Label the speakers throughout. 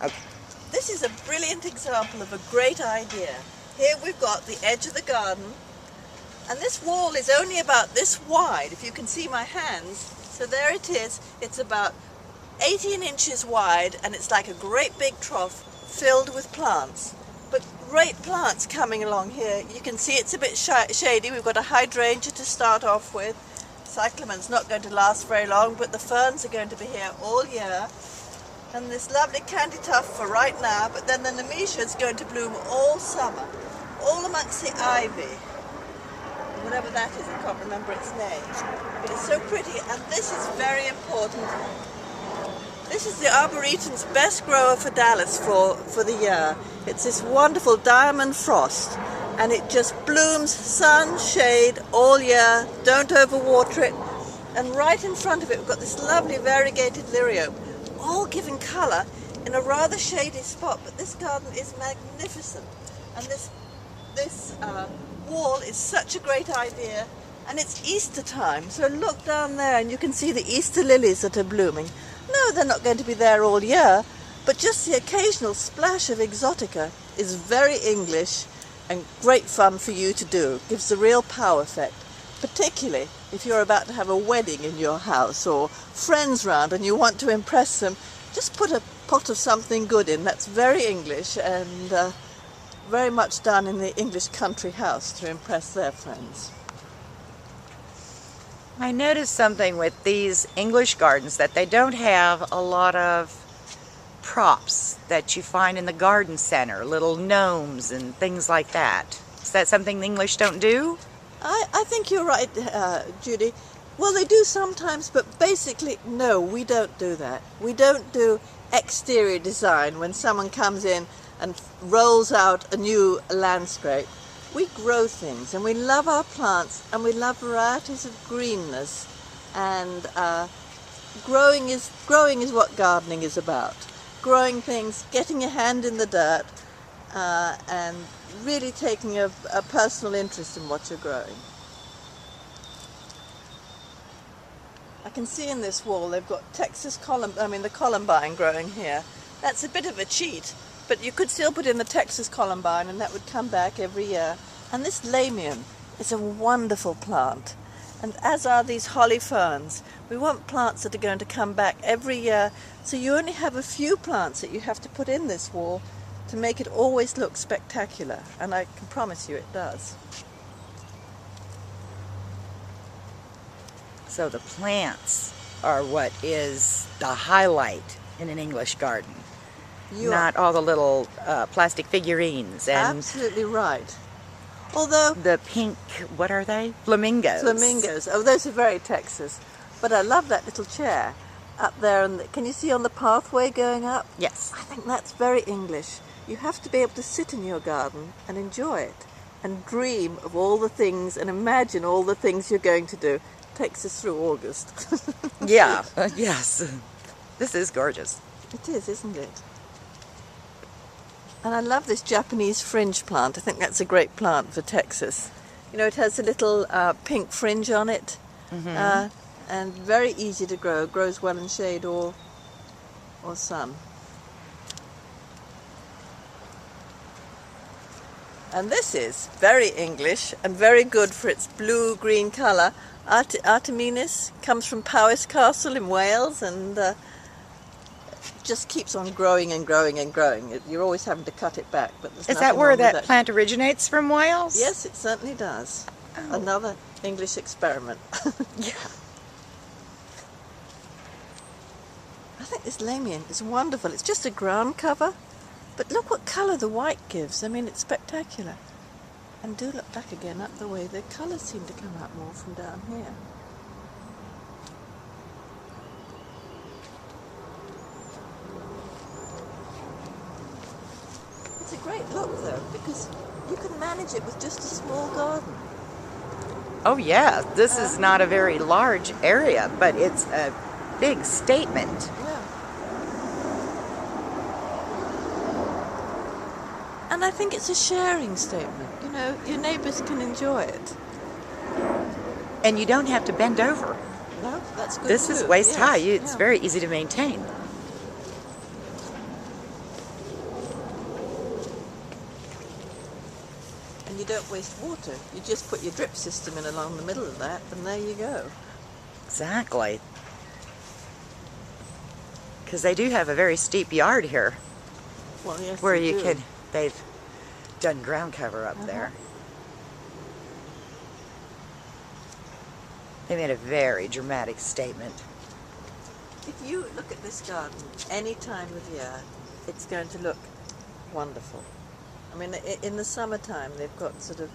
Speaker 1: Okay.
Speaker 2: This is a brilliant example of a great idea. Here we've got the edge of the garden, and this wall is only about this wide, if you can see my hands. So there it is. It's about 18 inches wide, and it's like a great big trough filled with plants. But great plants coming along here. You can see it's a bit shady. We've got a hydrangea to start off with. Cyclamen's not going to last very long, but the ferns are going to be here all year. And this lovely candy tuft for right now, but then the nemesia is going to bloom all summer, all amongst the ivy. Whatever that is, I can't remember its name. But it's so pretty, and this is very important. This is the Arboretum's best grower for Dallas for the year. It's this wonderful diamond frost, and it just blooms sun, shade all year. Don't overwater it. And right in front of it, we've got this lovely variegated liriope, all giving colour in a rather shady spot. But this garden is magnificent, and this wall is such a great idea. And it's Easter time, so look down there and you can see the Easter lilies that are blooming. No, they're not going to be there all year, but just the occasional splash of exotica is very English and great fun for you to do. Gives a real power effect, particularly if you're about to have a wedding in your house or friends round and you want to impress them. Just put a pot of something good in. That's very English and very much done in the English country house to impress their friends.
Speaker 1: I noticed something with these English gardens, that they don't have a lot of props that you find in the garden center, little gnomes and things like that. Is that something the English don't do?
Speaker 2: I think you're right, Judy. Well, they do sometimes, but basically, no, we don't do that. We don't do exterior design when someone comes in and rolls out a new landscape. We grow things, and we love our plants, and we love varieties of greenness, and growing is what gardening is about. Growing things, getting your hand in the dirt, and really taking a personal interest in what you're growing. I can see in this wall they've got the columbine growing here. That's a bit of a cheat, but you could still put in the Texas columbine and that would come back every year. And this lamium is a wonderful plant, and as are these holly ferns. We want plants that are going to come back every year, so you only have a few plants that you have to put in this wall to make it always look spectacular, and I can promise you it does.
Speaker 1: So the plants are what is the highlight in an English garden, not all the little plastic figurines. And
Speaker 2: absolutely right. Although
Speaker 1: the pink, what are they? Flamingos.
Speaker 2: Flamingos. Oh, those are very Texas. But I love that little chair up there. And can you see on the pathway going up?
Speaker 1: Yes.
Speaker 2: I think that's very English. You have to be able to sit in your garden and enjoy it and dream of all the things and imagine all the things you're going to do. Takes us through August.
Speaker 1: Yeah, yes. This is gorgeous.
Speaker 2: It is, isn't it? And I love this Japanese fringe plant. I think that's a great plant for Texas. You know, it has a little pink fringe on it, and very easy to grow. Grows well in shade or sun. And this is very English and very good for its blue-green colour. Artemis comes from Powys Castle in Wales, and just keeps on growing and growing and growing. You're always having to cut it back. But
Speaker 1: is that where that plant originates from, Wales?
Speaker 2: Yes, it certainly does. Oh. Another English experiment.
Speaker 1: Yeah.
Speaker 2: I think this lamium is wonderful. It's just a ground cover, but look what colour the white gives. I mean, it's spectacular. And do look back again up the way. The colours seem to come out more from down here. It's a great look though, because you can manage it with just a small garden.
Speaker 1: Oh yeah, this is not a very large area, but it's a big statement.
Speaker 2: Yeah. And I think it's a sharing statement. You know, your neighbours can enjoy it.
Speaker 1: And you don't have to bend over.
Speaker 2: No, that's good.
Speaker 1: This is waist high. It's very easy to maintain.
Speaker 2: and you don't waste water. You just put your drip system in along the middle of that, and there you go.
Speaker 1: Exactly. Because they do have a very steep yard here.
Speaker 2: Well, yes,
Speaker 1: where
Speaker 2: they
Speaker 1: you
Speaker 2: do.
Speaker 1: can, they've done ground cover up there. They made a very dramatic statement.
Speaker 2: If you look at this garden any time of year, it's going to look wonderful. I mean, in the summertime, they've got sort of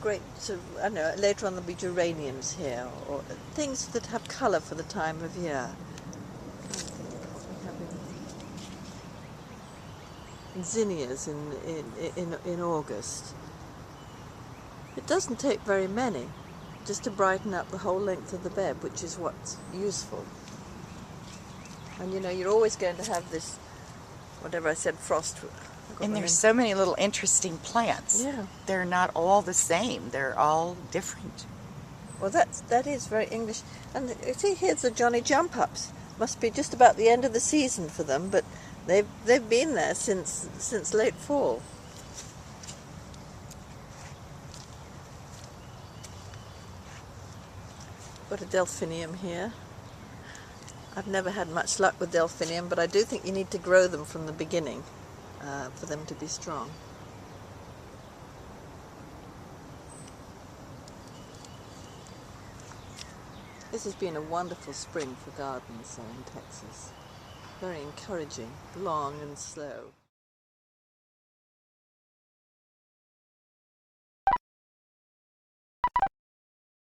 Speaker 2: great, sort of, I don't know, later on there'll be geraniums here, or things that have colour for the time of year. Zinnias in August. It doesn't take very many just to brighten up the whole length of the bed, which is what's useful. And you know, you're always going to have this, whatever I said, frost.
Speaker 1: And there's so many little interesting plants.
Speaker 2: Yeah.
Speaker 1: They're not all the same. They're all different.
Speaker 2: Well, that is very English. And you see, here's the Johnny Jump Ups. Must be just about the end of the season for them, but they've been there since late fall. Got a delphinium here. I've never had much luck with delphinium, but I do think you need to grow them from the beginning for them to be strong. This has been a wonderful spring for gardens in Texas. Very encouraging, long and slow.